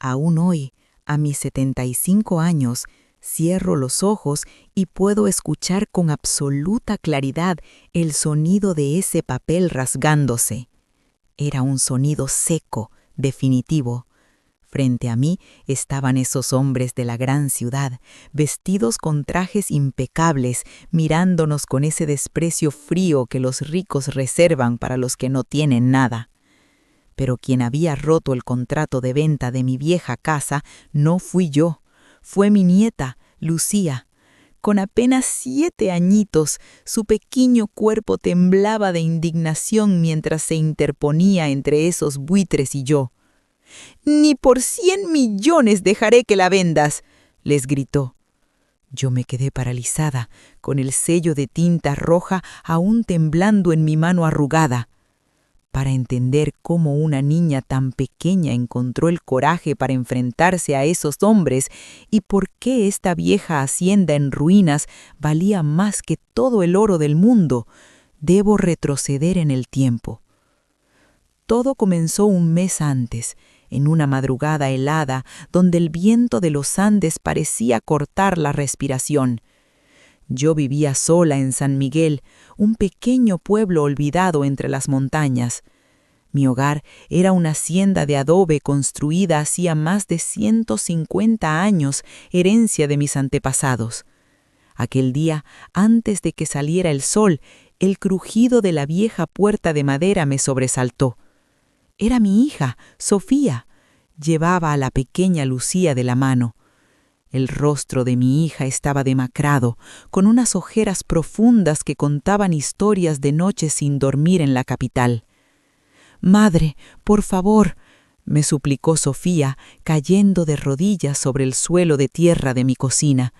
Aún hoy, a mis 75 años, cierro los ojos y puedo escuchar con absoluta claridad el sonido de ese papel rasgándose. Era un sonido seco, definitivo. Frente a mí estaban esos hombres de la gran ciudad, vestidos con trajes impecables, mirándonos con ese desprecio frío que los ricos reservan para los que no tienen nada. Pero quien había roto el contrato de venta de mi vieja casa no fui yo, fue mi nieta, Lucía. Con apenas 7 añitos, su pequeño cuerpo temblaba de indignación mientras se interponía entre esos buitres y yo. «Ni por 100 millones dejaré que la vendas», les gritó. Yo me quedé paralizada, con el sello de tinta roja aún temblando en mi mano arrugada. Para entender cómo una niña tan pequeña encontró el coraje para enfrentarse a esos hombres y por qué esta vieja hacienda en ruinas valía más que todo el oro del mundo, debo retroceder en el tiempo. Todo comenzó un mes antes, en una madrugada helada donde el viento de los Andes parecía cortar la respiración. Yo vivía sola en San Miguel, un pequeño pueblo olvidado entre las montañas. Mi hogar era una hacienda de adobe construida hacía más de 150 años, herencia de mis antepasados. Aquel día, antes de que saliera el sol, el crujido de la vieja puerta de madera me sobresaltó. Era mi hija, Sofía. Llevaba a la pequeña Lucía de la mano. El rostro de mi hija estaba demacrado, con unas ojeras profundas que contaban historias de noches sin dormir en la capital. «Madre, por favor», me suplicó Sofía, cayendo de rodillas sobre el suelo de tierra de mi cocina.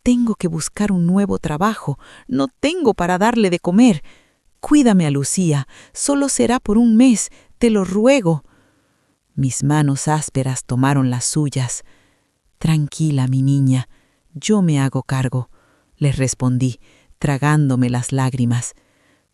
«Tengo que buscar un nuevo trabajo, no tengo para darle de comer. Cuídame a Lucía, solo será por un mes, te lo ruego». Mis manos ásperas tomaron las suyas. «Tranquila, mi niña, yo me hago cargo», les respondí, tragándome las lágrimas.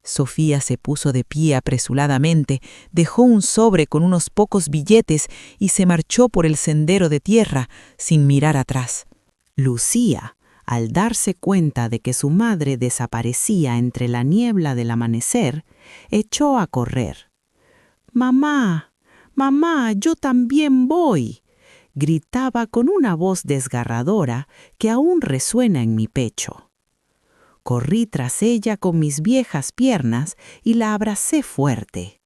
Sofía se puso de pie apresuradamente, dejó un sobre con unos pocos billetes y se marchó por el sendero de tierra, sin mirar atrás. Lucía, al darse cuenta de que su madre desaparecía entre la niebla del amanecer, echó a correr. «Mamá, mamá, yo también voy», gritaba con una voz desgarradora que aún resuena en mi pecho. Corrí tras ella con mis viejas piernas y la abracé fuerte.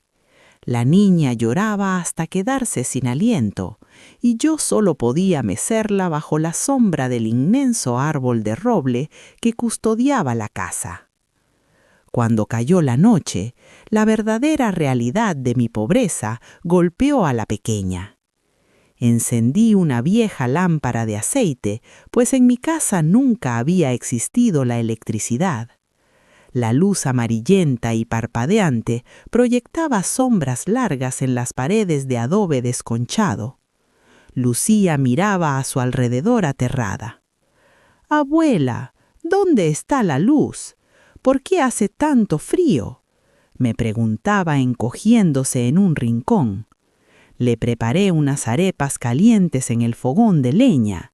La niña lloraba hasta quedarse sin aliento, y yo solo podía mecerla bajo la sombra del inmenso árbol de roble que custodiaba la casa. Cuando cayó la noche, la verdadera realidad de mi pobreza golpeó a la pequeña. Encendí una vieja lámpara de aceite, pues en mi casa nunca había existido la electricidad. La luz amarillenta y parpadeante proyectaba sombras largas en las paredes de adobe desconchado. Lucía miraba a su alrededor aterrada. «Abuela, ¿dónde está la luz? ¿Por qué hace tanto frío?», me preguntaba encogiéndose en un rincón. Le preparé unas arepas calientes en el fogón de leña.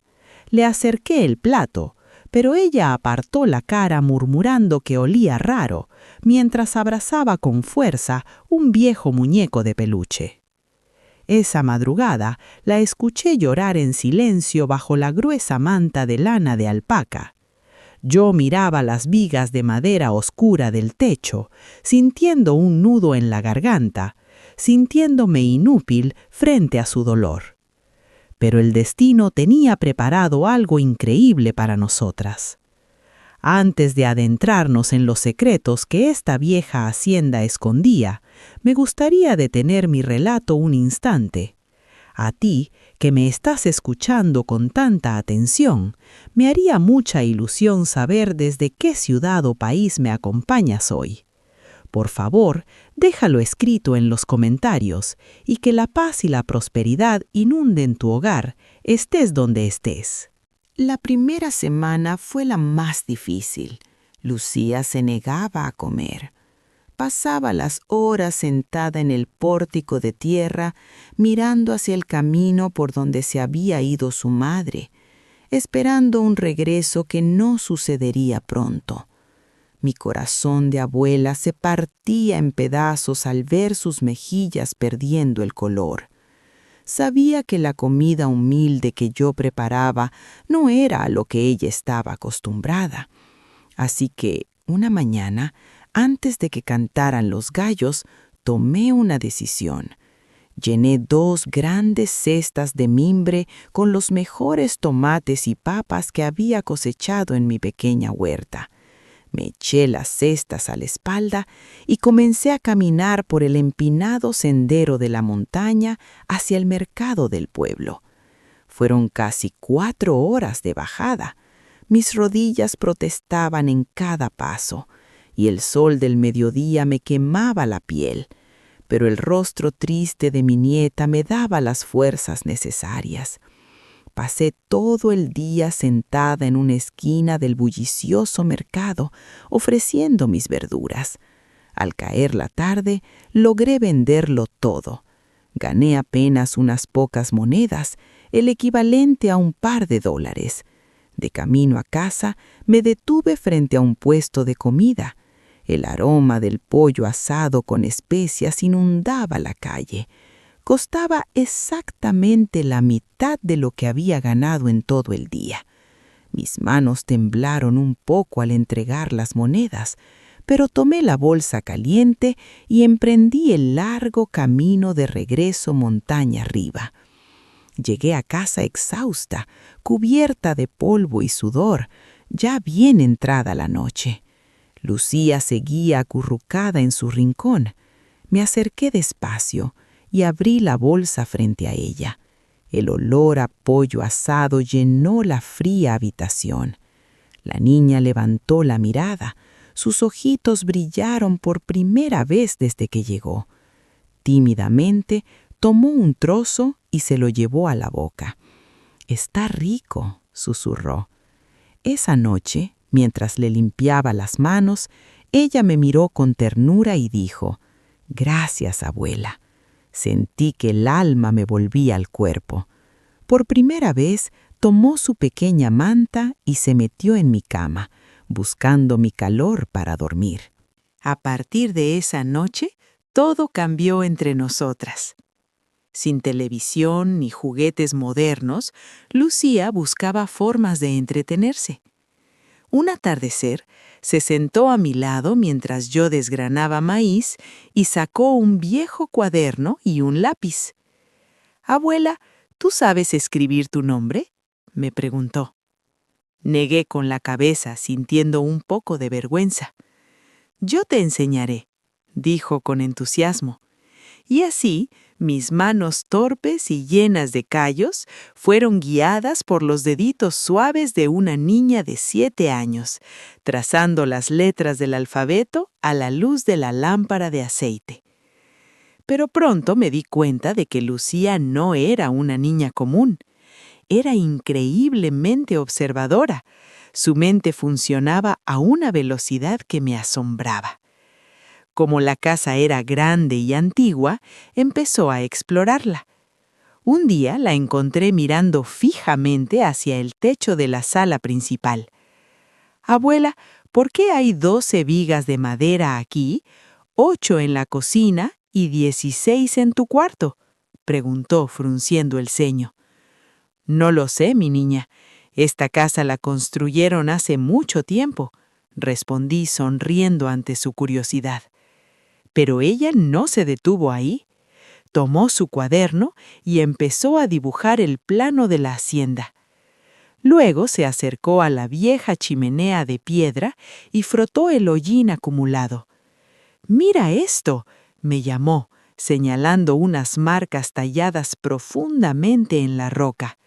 Le acerqué el plato, pero ella apartó la cara murmurando que olía raro, mientras abrazaba con fuerza un viejo muñeco de peluche. Esa madrugada la escuché llorar en silencio bajo la gruesa manta de lana de alpaca. Yo miraba las vigas de madera oscura del techo, sintiendo un nudo en la garganta, sintiéndome inútil frente a su dolor. Pero el destino tenía preparado algo increíble para nosotras. Antes de adentrarnos en los secretos que esta vieja hacienda escondía, me gustaría detener mi relato un instante. A ti, que me estás escuchando con tanta atención, me haría mucha ilusión saber desde qué ciudad o país me acompañas hoy. Por favor, déjalo escrito en los comentarios y que la paz y la prosperidad inunden tu hogar, estés donde estés. La primera semana fue la más difícil. Lucía se negaba a comer. Pasaba las horas sentada en el pórtico de tierra, mirando hacia el camino por donde se había ido su madre, esperando un regreso que no sucedería pronto. Mi corazón de abuela se partía en pedazos al ver sus mejillas perdiendo el color. Sabía que la comida humilde que yo preparaba no era a lo que ella estaba acostumbrada. Así que, una mañana, antes de que cantaran los gallos, tomé una decisión. Llené 2 grandes cestas de mimbre con los mejores tomates y papas que había cosechado en mi pequeña huerta. Me eché las cestas a la espalda y comencé a caminar por el empinado sendero de la montaña hacia el mercado del pueblo. Fueron casi 4 horas de bajada. Mis rodillas protestaban en cada paso, y el sol del mediodía me quemaba la piel, pero el rostro triste de mi nieta me daba las fuerzas necesarias. Pasé todo el día sentada en una esquina del bullicioso mercado, ofreciendo mis verduras. Al caer la tarde, logré venderlo todo. Gané apenas unas pocas monedas, el equivalente a un par de dólares. De camino a casa, me detuve frente a un puesto de comida. El aroma del pollo asado con especias inundaba la calle. Costaba exactamente la mitad de lo que había ganado en todo el día. Mis manos temblaron un poco al entregar las monedas, pero tomé la bolsa caliente y emprendí el largo camino de regreso montaña arriba. Llegué a casa exhausta, cubierta de polvo y sudor, ya bien entrada la noche. Lucía seguía acurrucada en su rincón. Me acerqué despacio y abrí la bolsa frente a ella. El olor a pollo asado llenó la fría habitación. La niña levantó la mirada. Sus ojitos brillaron por primera vez desde que llegó. Tímidamente tomó un trozo y se lo llevó a la boca. «Está rico», susurró. Esa noche, mientras le limpiaba las manos, ella me miró con ternura y dijo: «Gracias, abuela». Sentí que el alma me volvía al cuerpo. Por primera vez tomó su pequeña manta y se metió en mi cama, buscando mi calor para dormir. A partir de esa noche, todo cambió entre nosotras. Sin televisión ni juguetes modernos, Lucía buscaba formas de entretenerse. Un atardecer, se sentó a mi lado mientras yo desgranaba maíz y sacó un viejo cuaderno y un lápiz. «Abuela, ¿tú sabes escribir tu nombre?», me preguntó. Negué con la cabeza, sintiendo un poco de vergüenza. «Yo te enseñaré», dijo con entusiasmo. Y así, mis manos torpes y llenas de callos fueron guiadas por los deditos suaves de una niña de 7 años, trazando las letras del alfabeto a la luz de la lámpara de aceite. Pero pronto me di cuenta de que Lucía no era una niña común. Era increíblemente observadora. Su mente funcionaba a una velocidad que me asombraba. Como la casa era grande y antigua, empezó a explorarla. Un día la encontré mirando fijamente hacia el techo de la sala principal. «Abuela, ¿por qué hay 12 vigas de madera aquí, 8 en la cocina y 16 en tu cuarto?», preguntó frunciendo el ceño. «No lo sé, mi niña. Esta casa la construyeron hace mucho tiempo», respondí sonriendo ante su curiosidad. Pero ella no se detuvo ahí. Tomó su cuaderno y empezó a dibujar el plano de la hacienda. Luego se acercó a la vieja chimenea de piedra y frotó el hollín acumulado. «Mira esto», me llamó, señalando unas marcas talladas profundamente en la roca.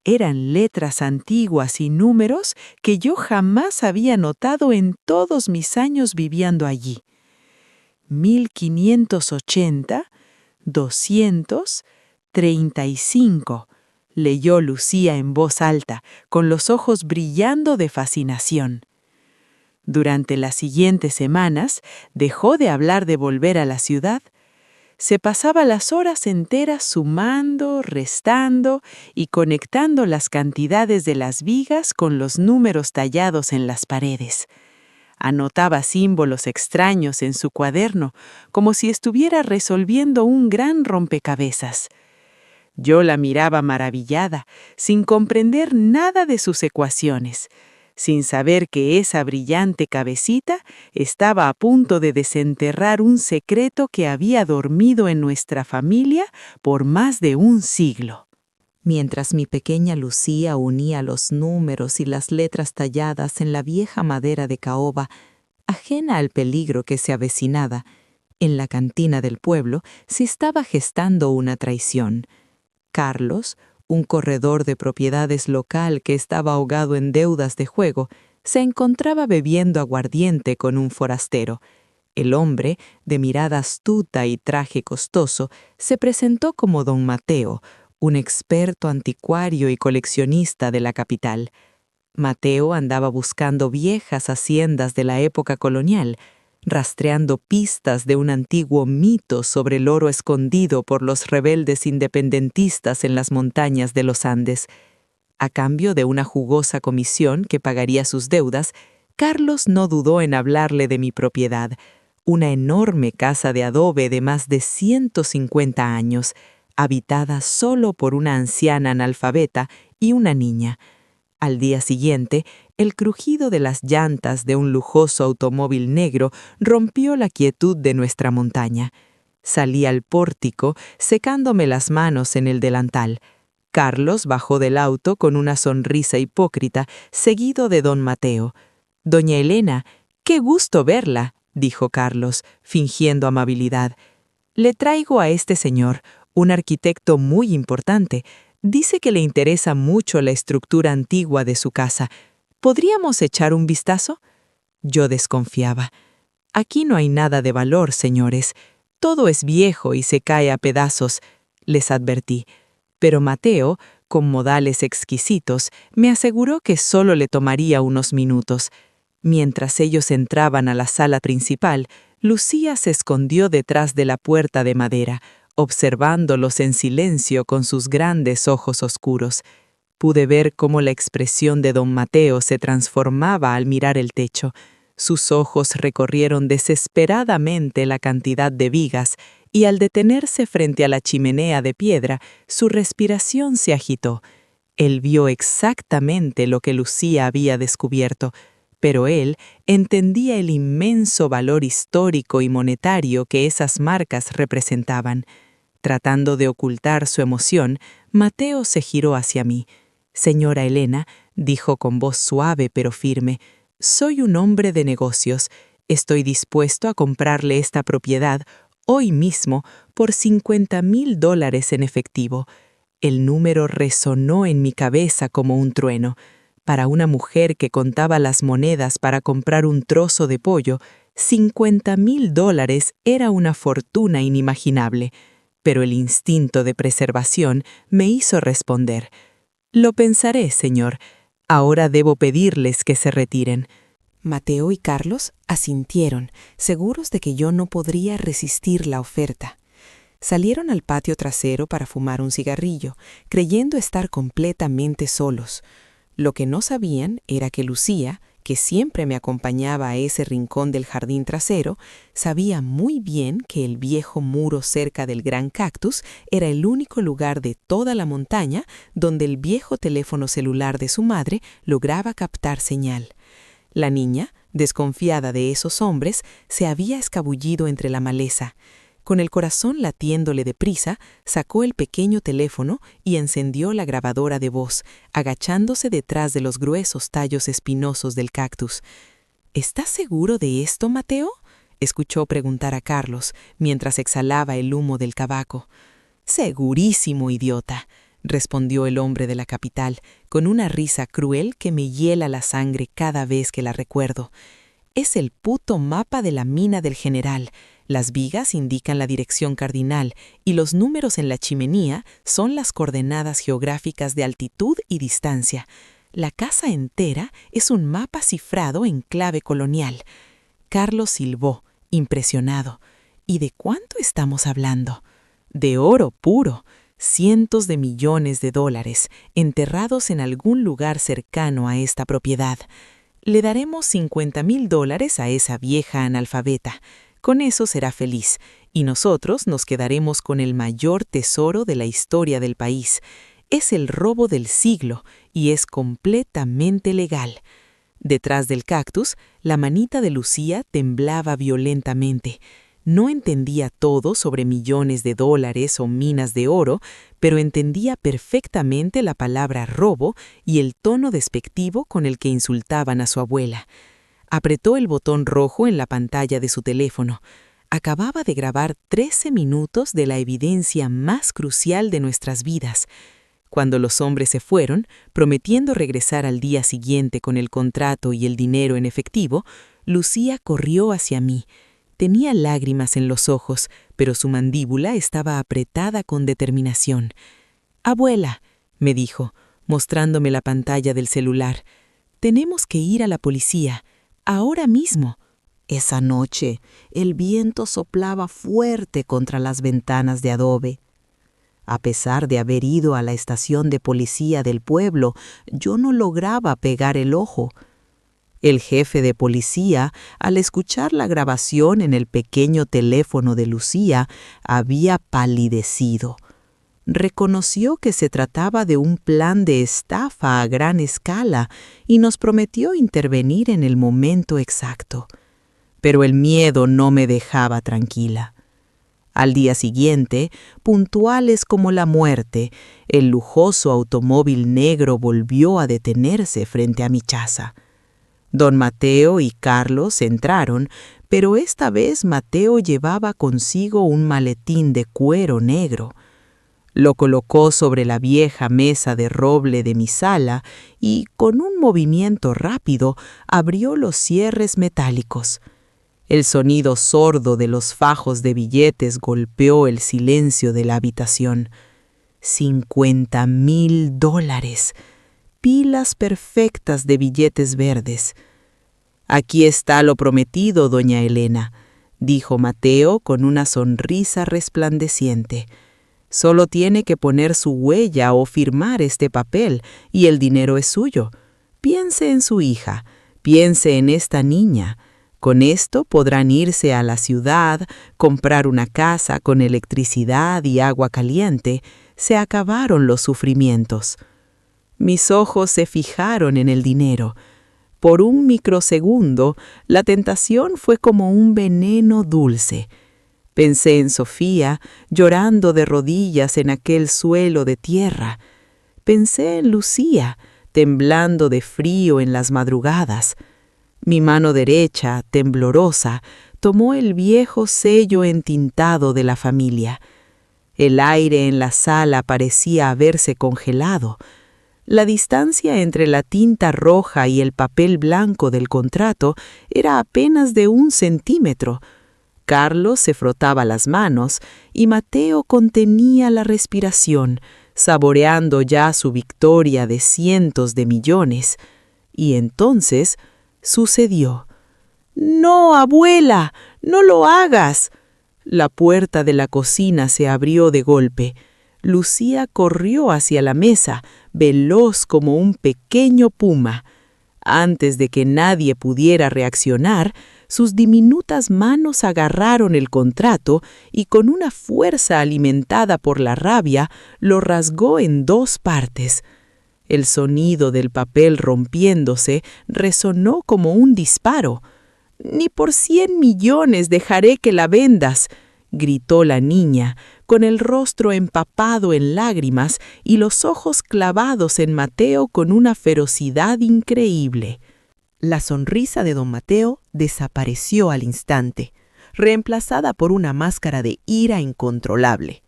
Eran letras antiguas y números que yo jamás había notado en todos mis años viviendo allí. 1580, 200, 35, leyó Lucía en voz alta, con los ojos brillando de fascinación. Durante las siguientes semanas, dejó de hablar de volver a la ciudad. Se pasaba las horas enteras sumando, restando y conectando las cantidades de las vigas con los números tallados en las paredes. Anotaba símbolos extraños en su cuaderno, como si estuviera resolviendo un gran rompecabezas. Yo la miraba maravillada, sin comprender nada de sus ecuaciones, sin saber que esa brillante cabecita estaba a punto de desenterrar un secreto que había dormido en nuestra familia por más de un siglo. Mientras mi pequeña Lucía unía los números y las letras talladas en la vieja madera de caoba, ajena al peligro que se avecinaba, en la cantina del pueblo se estaba gestando una traición. Carlos, un corredor de propiedades local que estaba ahogado en deudas de juego, se encontraba bebiendo aguardiente con un forastero. El hombre, de mirada astuta y traje costoso, se presentó como don Mateo, un experto anticuario y coleccionista de la capital. Mateo andaba buscando viejas haciendas de la época colonial, rastreando pistas de un antiguo mito sobre el oro escondido por los rebeldes independentistas en las montañas de los Andes. A cambio de una jugosa comisión que pagaría sus deudas, Carlos no dudó en hablarle de mi propiedad, una enorme casa de adobe de más de 150 años, habitada solo por una anciana analfabeta y una niña. Al día siguiente, el crujido de las llantas de un lujoso automóvil negro rompió la quietud de nuestra montaña. Salí al pórtico, secándome las manos en el delantal. Carlos bajó del auto con una sonrisa hipócrita, seguido de don Mateo. «Doña Elena, qué gusto verla», dijo Carlos, fingiendo amabilidad. «Le traigo a este señor, un arquitecto muy importante. Dice que le interesa mucho la estructura antigua de su casa. ¿Podríamos echar un vistazo?». Yo desconfiaba. «Aquí no hay nada de valor, señores. Todo es viejo y se cae a pedazos», les advertí. Pero Mateo, con modales exquisitos, me aseguró que solo le tomaría unos minutos. Mientras ellos entraban a la sala principal, Lucía se escondió detrás de la puerta de madera, observándolos en silencio con sus grandes ojos oscuros. Pude ver cómo la expresión de don Mateo se transformaba al mirar el techo. Sus ojos recorrieron desesperadamente la cantidad de vigas y al detenerse frente a la chimenea de piedra, su respiración se agitó. Él vio exactamente lo que Lucía había descubierto, pero él entendía el inmenso valor histórico y monetario que esas marcas representaban. Tratando de ocultar su emoción, Mateo se giró hacia mí. «Señora Elena», dijo con voz suave pero firme, «soy un hombre de negocios. Estoy dispuesto a comprarle esta propiedad hoy mismo por $50,000 en efectivo». El número resonó en mi cabeza como un trueno. Para una mujer que contaba las monedas para comprar un trozo de pollo, $50,000 era una fortuna inimaginable. Pero el instinto de preservación me hizo responder: «Lo pensaré, señor. Ahora debo pedirles que se retiren». Mateo y Carlos asintieron, seguros de que yo no podría resistir la oferta. Salieron al patio trasero para fumar un cigarrillo, creyendo estar completamente solos. Lo que no sabían era que Lucía, que siempre me acompañaba a ese rincón del jardín trasero, sabía muy bien que el viejo muro cerca del gran cactus era el único lugar de toda la montaña donde el viejo teléfono celular de su madre lograba captar señal. La niña, desconfiada de esos hombres, se había escabullido entre la maleza. Con el corazón latiéndole deprisa, sacó el pequeño teléfono y encendió la grabadora de voz, agachándose detrás de los gruesos tallos espinosos del cactus. «¿Estás seguro de esto, Mateo?», escuchó preguntar a Carlos, mientras exhalaba el humo del tabaco. «Segurísimo, idiota», respondió el hombre de la capital, con una risa cruel que me hiela la sangre cada vez que la recuerdo. «Es el puto mapa de la mina del general. Las vigas indican la dirección cardinal y los números en la chimenea son las coordenadas geográficas de altitud y distancia. La casa entera es un mapa cifrado en clave colonial. Carlos silbó, impresionado. ¿Y de cuánto estamos hablando? De oro puro, cientos de millones de dólares, enterrados en algún lugar cercano a esta propiedad. Le daremos $50,000 a esa vieja analfabeta. Con eso será feliz, y nosotros nos quedaremos con el mayor tesoro de la historia del país. Es el robo del siglo y es completamente legal. Detrás del cactus, la manita de Lucía temblaba violentamente. No entendía todo sobre millones de dólares o minas de oro, pero entendía perfectamente la palabra robo y el tono despectivo con el que insultaban a su abuela. Apretó el botón rojo en la pantalla de su teléfono. Acababa de grabar 13 minutos de la evidencia más crucial de nuestras vidas. Cuando los hombres se fueron, prometiendo regresar al día siguiente con el contrato y el dinero en efectivo, Lucía corrió hacia mí. Tenía lágrimas en los ojos, pero su mandíbula estaba apretada con determinación. «Abuela», me dijo, mostrándome la pantalla del celular, «tenemos que ir a la policía, ahora mismo». Esa noche, el viento soplaba fuerte contra las ventanas de adobe. A pesar de haber ido a la estación de policía del pueblo, yo no lograba pegar el ojo. El jefe de policía, al escuchar la grabación en el pequeño teléfono de Lucía, había palidecido. Reconoció que se trataba de un plan de estafa a gran escala y nos prometió intervenir en el momento exacto. Pero el miedo no me dejaba tranquila. Al día siguiente, puntuales como la muerte, el lujoso automóvil negro volvió a detenerse frente a mi casa. Don Mateo y Carlos entraron, pero esta vez Mateo llevaba consigo un maletín de cuero negro. Lo colocó sobre la vieja mesa de roble de mi sala y, con un movimiento rápido, abrió los cierres metálicos. El sonido sordo de los fajos de billetes golpeó el silencio de la habitación. $50,000. Pilas perfectas de billetes verdes. «Aquí está lo prometido, doña Elena», dijo Mateo con una sonrisa resplandeciente. «Solo tiene que poner su huella o firmar este papel y el dinero es suyo. Piense en su hija, piense en esta niña. Con esto podrán irse a la ciudad, comprar una casa con electricidad y agua caliente. Se acabaron los sufrimientos». Mis ojos se fijaron en el dinero. Por un microsegundo, la tentación fue como un veneno dulce. Pensé en Sofía, llorando de rodillas en aquel suelo de tierra. Pensé en Lucía, temblando de frío en las madrugadas. Mi mano derecha, temblorosa, tomó el viejo sello entintado de la familia. El aire en la sala parecía haberse congelado. La distancia entre la tinta roja y el papel blanco del contrato era apenas de 1 centímetro. Carlos se frotaba las manos y Mateo contenía la respiración, saboreando ya su victoria de cientos de millones. Y entonces sucedió. «¡No, abuela! ¡No lo hagas!». La puerta de la cocina se abrió de golpe. Lucía corrió hacia la mesa, veloz como un pequeño puma. Antes de que nadie pudiera reaccionar, sus diminutas manos agarraron el contrato y con una fuerza alimentada por la rabia, lo rasgó en 2 partes. El sonido del papel rompiéndose resonó como un disparo. «Ni por 100 millones dejaré que la vendas», gritó la niña, con el rostro empapado en lágrimas y los ojos clavados en Mateo con una ferocidad increíble. La sonrisa de don Mateo desapareció al instante, reemplazada por una máscara de ira incontrolable.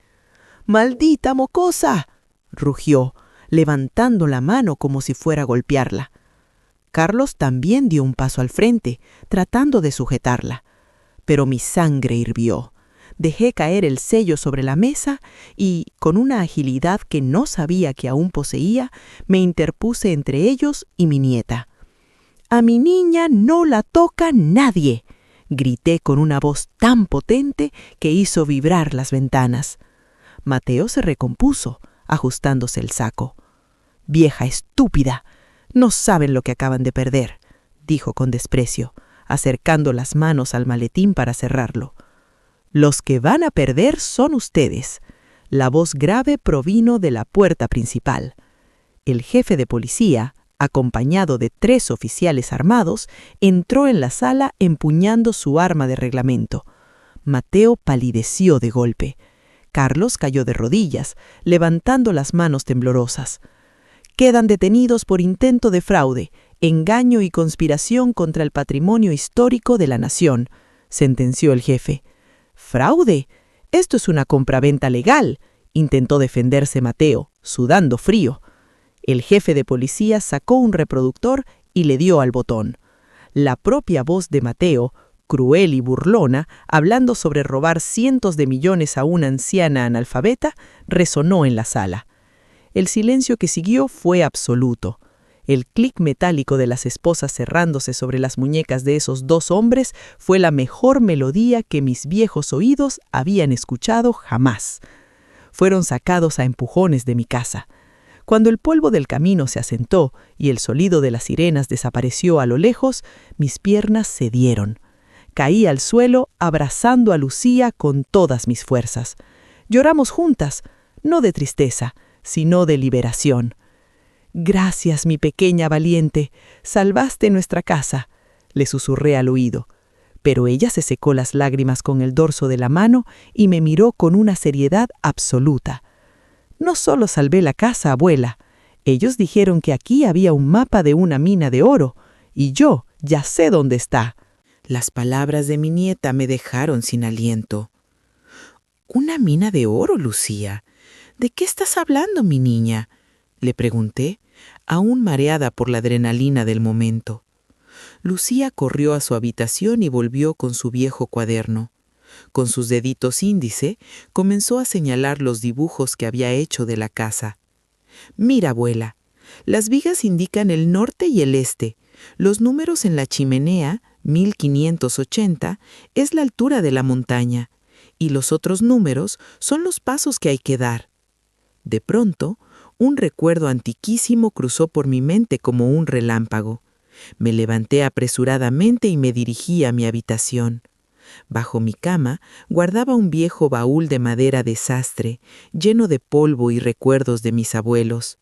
«¡Maldita mocosa!», rugió, levantando la mano como si fuera a golpearla. Carlos también dio un paso al frente, tratando de sujetarla. Pero mi sangre hirvió. dejé caer el sello sobre la mesa y, con una agilidad que no sabía que aún poseía, me interpuse entre ellos y mi nieta. «A mi niña no la toca nadie», grité con una voz tan potente que hizo vibrar las ventanas. Mateo se recompuso, ajustándose el saco. «Vieja estúpida, no saben lo que acaban de perder», dijo con desprecio, acercando las manos al maletín para cerrarlo. «Los que van a perder son ustedes». La voz grave provino de la puerta principal. El jefe de policía, acompañado de 3 oficiales armados, entró en la sala empuñando su arma de reglamento. Mateo palideció de golpe. Carlos cayó de rodillas, levantando las manos temblorosas. «Quedan detenidos por intento de fraude, engaño y conspiración contra el patrimonio histórico de la nación», sentenció el jefe. «¿Fraude? Esto es una compraventa legal», intentó defenderse Mateo, sudando frío. El jefe de policía sacó un reproductor y le dio al botón. La propia voz de Mateo, cruel y burlona, hablando sobre robar cientos de millones a una anciana analfabeta, resonó en la sala. El silencio que siguió fue absoluto. El clic metálico de las esposas cerrándose sobre las muñecas de esos 2 hombres fue la mejor melodía que mis viejos oídos habían escuchado jamás. Fueron sacados a empujones de mi casa. Cuando el polvo del camino se asentó y el sonido de las sirenas desapareció a lo lejos, mis piernas cedieron. Caí al suelo abrazando a Lucía con todas mis fuerzas. Lloramos juntas, no de tristeza, sino de liberación. «Gracias, mi pequeña valiente, salvaste nuestra casa», le susurré al oído. Pero ella se secó las lágrimas con el dorso de la mano y me miró con una seriedad absoluta. «No solo salvé la casa, abuela. Ellos dijeron que aquí había un mapa de una mina de oro, y yo ya sé dónde está». Las palabras de mi nieta me dejaron sin aliento. «¿Una mina de oro, Lucía? ¿De qué estás hablando, mi niña?», le pregunté, aún mareada por la adrenalina del momento. Lucía corrió a su habitación y volvió con su viejo cuaderno. Con sus deditos índice, comenzó a señalar los dibujos que había hecho de la casa. «Mira, abuela, las vigas indican el norte y el este. Los números en la chimenea, 1580, es la altura de la montaña, y los otros números son los pasos que hay que dar». De pronto, un recuerdo antiquísimo cruzó por mi mente como un relámpago. Me levanté apresuradamente y me dirigí a mi habitación. Bajo mi cama guardaba un viejo baúl de madera de sastre, lleno de polvo y recuerdos de mis abuelos.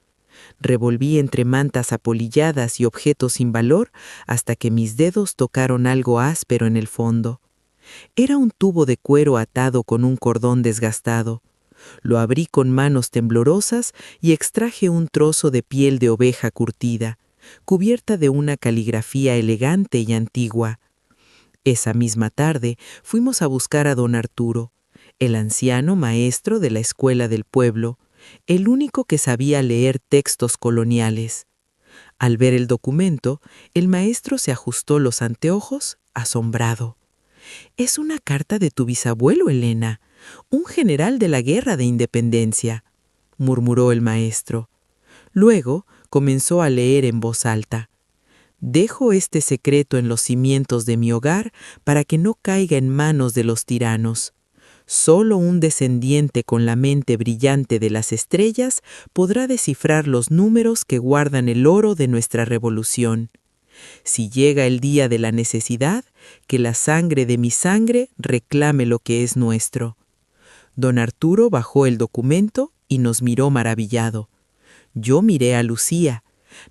Revolví entre mantas apolilladas y objetos sin valor hasta que mis dedos tocaron algo áspero en el fondo. Era un tubo de cuero atado con un cordón desgastado. Lo abrí con manos temblorosas y extraje un trozo de piel de oveja curtida, cubierta de una caligrafía elegante y antigua. Esa misma tarde fuimos a buscar a don Arturo, el anciano maestro de la escuela del pueblo, el único que sabía leer textos coloniales. Al ver el documento, el maestro se ajustó los anteojos, asombrado. «Es una carta de tu bisabuelo, Elena, un general de la Guerra de Independencia», murmuró el maestro. Luego comenzó a leer en voz alta. «Dejo este secreto en los cimientos de mi hogar para que no caiga en manos de los tiranos. Solo un descendiente con la mente brillante de las estrellas podrá descifrar los números que guardan el oro de nuestra revolución. Si llega el día de la necesidad, que la sangre de mi sangre reclame lo que es nuestro». Don Arturo bajó el documento y nos miró maravillado. Yo miré a Lucía.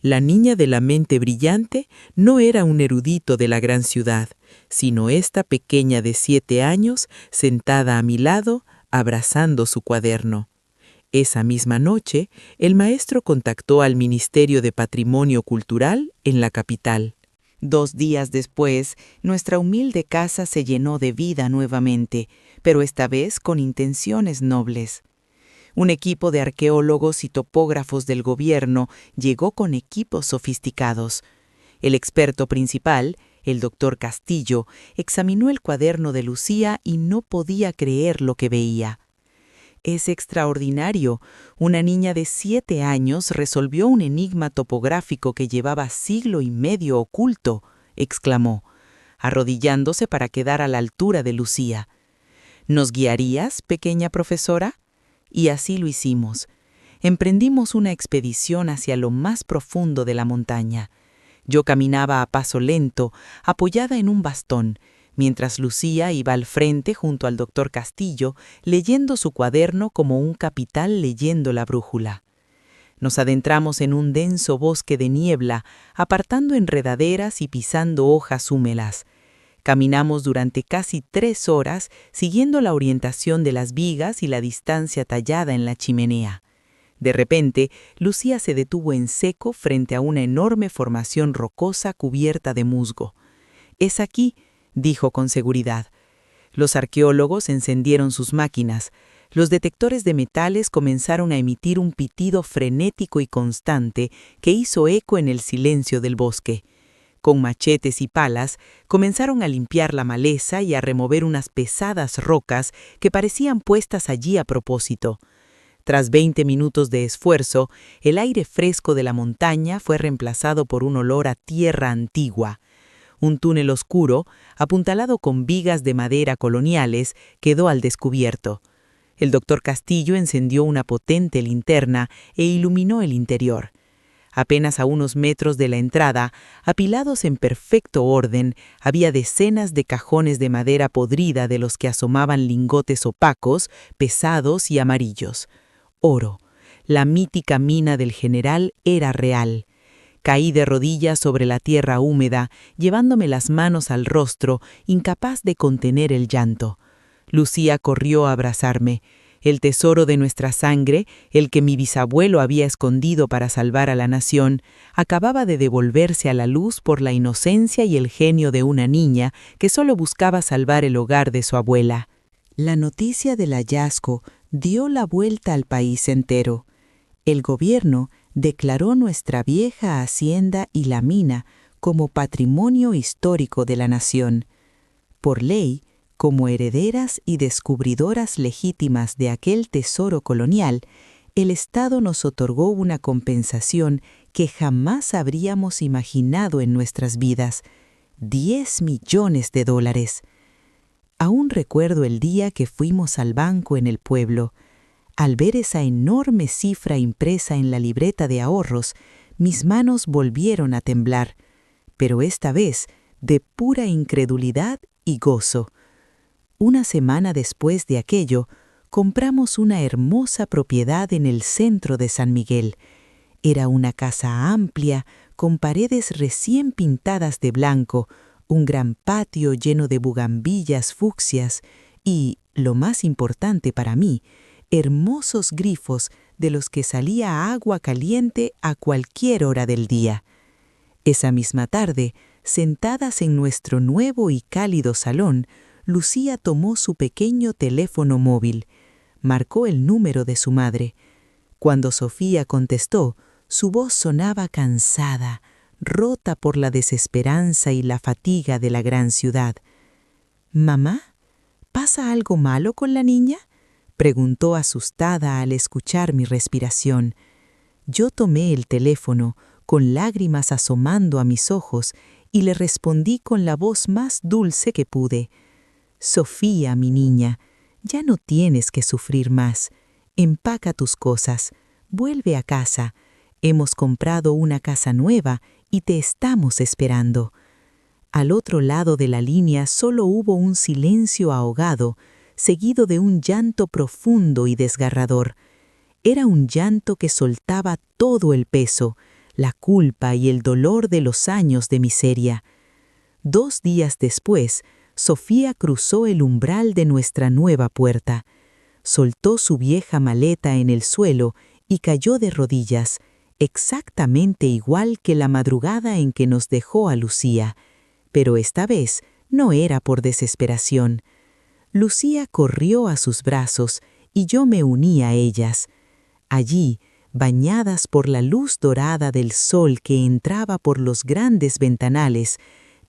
La niña de la mente brillante no era un erudito de la gran ciudad, sino esta pequeña de 7 años sentada a mi lado, abrazando su cuaderno. Esa misma noche, el maestro contactó al Ministerio de Patrimonio Cultural en la capital. 2 días después, nuestra humilde casa se llenó de vida nuevamente, pero esta vez con intenciones nobles. Un equipo de arqueólogos y topógrafos del gobierno llegó con equipos sofisticados. El experto principal, El doctor Castillo examinó el cuaderno de Lucía y no podía creer lo que veía. «Es extraordinario. Una niña de 7 años resolvió un enigma topográfico que llevaba siglo y medio oculto», exclamó, arrodillándose para quedar a la altura de Lucía. «¿Nos guiarías, pequeña profesora?». Y así lo hicimos. Emprendimos una expedición hacia lo más profundo de la montaña. Yo caminaba a paso lento, apoyada en un bastón, mientras Lucía iba al frente junto al doctor Castillo, leyendo su cuaderno como un capitán leyendo la brújula. Nos adentramos en un denso bosque de niebla, apartando enredaderas y pisando hojas húmedas. Caminamos durante casi 3 horas, siguiendo la orientación de las vigas y la distancia tallada en la chimenea. De repente, Lucía se detuvo en seco frente a una enorme formación rocosa cubierta de musgo. «Es aquí», dijo con seguridad. Los arqueólogos encendieron sus máquinas. Los detectores de metales comenzaron a emitir un pitido frenético y constante que hizo eco en el silencio del bosque. Con machetes y palas, comenzaron a limpiar la maleza y a remover unas pesadas rocas que parecían puestas allí a propósito. Tras 20 minutos de esfuerzo, el aire fresco de la montaña fue reemplazado por un olor a tierra antigua. Un túnel oscuro, apuntalado con vigas de madera coloniales, quedó al descubierto. El doctor Castillo encendió una potente linterna e iluminó el interior. Apenas a unos metros de la entrada, apilados en perfecto orden, había decenas de cajones de madera podrida de los que asomaban lingotes opacos, pesados y amarillos. Oro. La mítica mina del general era real. Caí de rodillas sobre la tierra húmeda, llevándome las manos al rostro, incapaz de contener el llanto. Lucía corrió a abrazarme. El tesoro de nuestra sangre, el que mi bisabuelo había escondido para salvar a la nación, acababa de devolverse a la luz por la inocencia y el genio de una niña que solo buscaba salvar el hogar de su abuela. La noticia del hallazgo dio la vuelta al país entero. El gobierno declaró nuestra vieja hacienda y la mina como patrimonio histórico de la nación. Por ley, como herederas y descubridoras legítimas de aquel tesoro colonial, el Estado nos otorgó una compensación que jamás habríamos imaginado en nuestras vidas: $10 millones. Aún recuerdo el día que fuimos al banco en el pueblo. Al ver esa enorme cifra impresa en la libreta de ahorros, mis manos volvieron a temblar, pero esta vez de pura incredulidad y gozo. Una semana después de aquello, compramos una hermosa propiedad en el centro de San Miguel. Era una casa amplia, con paredes recién pintadas de blanco, un gran patio lleno de bugambillas fucsias y, lo más importante para mí, hermosos grifos de los que salía agua caliente a cualquier hora del día. Esa misma tarde, sentadas en nuestro nuevo y cálido salón, Lucía tomó su pequeño teléfono móvil, marcó el número de su madre. Cuando Sofía contestó, su voz sonaba cansada, rota por la desesperanza y la fatiga de la gran ciudad. «¿Mamá? ¿Pasa algo malo con la niña?», preguntó asustada al escuchar mi respiración. Yo tomé el teléfono, con lágrimas asomando a mis ojos, y le respondí con la voz más dulce que pude: «Sofía, mi niña, ya no tienes que sufrir más. Empaca tus cosas, vuelve a casa. Hemos comprado una casa nueva y te estamos esperando». Al otro lado de la línea solo hubo un silencio ahogado, seguido de un llanto profundo y desgarrador. Era un llanto que soltaba todo el peso, la culpa y el dolor de los años de miseria. 2 días después, Sofía cruzó el umbral de nuestra nueva puerta. Soltó su vieja maleta en el suelo y cayó de rodillas, exactamente igual que la madrugada en que nos dejó a Lucía. Pero esta vez no era por desesperación. Lucía corrió a sus brazos y yo me uní a ellas. Allí, bañadas por la luz dorada del sol que entraba por los grandes ventanales,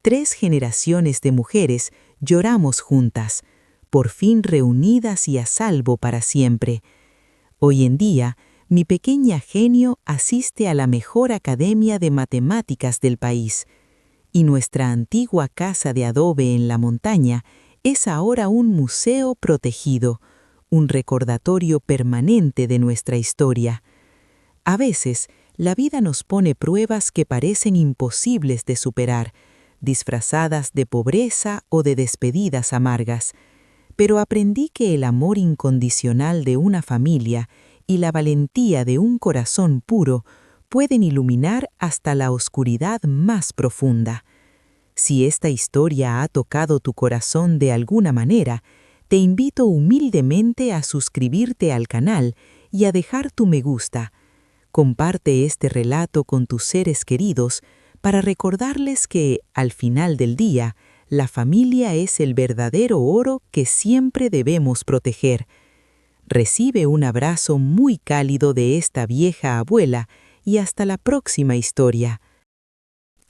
3 generaciones de mujeres lloramos juntas, por fin reunidas y a salvo para siempre. Hoy en día, mi pequeña genio asiste a la mejor academia de matemáticas del país, y nuestra antigua casa de adobe en la montaña es ahora un museo protegido, un recordatorio permanente de nuestra historia. A veces, la vida nos pone pruebas que parecen imposibles de superar, disfrazadas de pobreza o de despedidas amargas. Pero aprendí que el amor incondicional de una familia y la valentía de un corazón puro pueden iluminar hasta la oscuridad más profunda. Si esta historia ha tocado tu corazón de alguna manera, te invito humildemente a suscribirte al canal y a dejar tu me gusta. Comparte este relato con tus seres queridos para recordarles que, al final del día, la familia es el verdadero oro que siempre debemos proteger. Recibe un abrazo muy cálido de esta vieja abuela y hasta la próxima historia.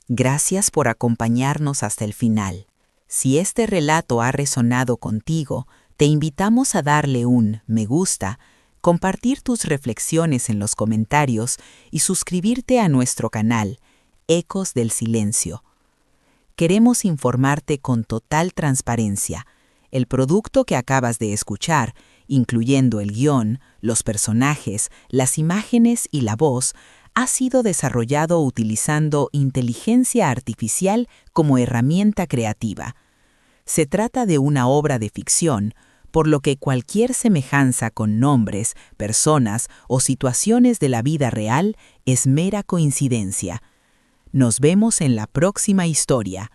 Gracias por acompañarnos hasta el final. Si este relato ha resonado contigo, te invitamos a darle un me gusta, compartir tus reflexiones en los comentarios y suscribirte a nuestro canal, Ecos del Silencio. Queremos informarte con total transparencia. El producto que acabas de escuchar, incluyendo el guión, los personajes, las imágenes y la voz, ha sido desarrollado utilizando inteligencia artificial como herramienta creativa. Se trata de una obra de ficción, por lo que cualquier semejanza con nombres, personas o situaciones de la vida real es mera coincidencia. Nos vemos en la próxima historia.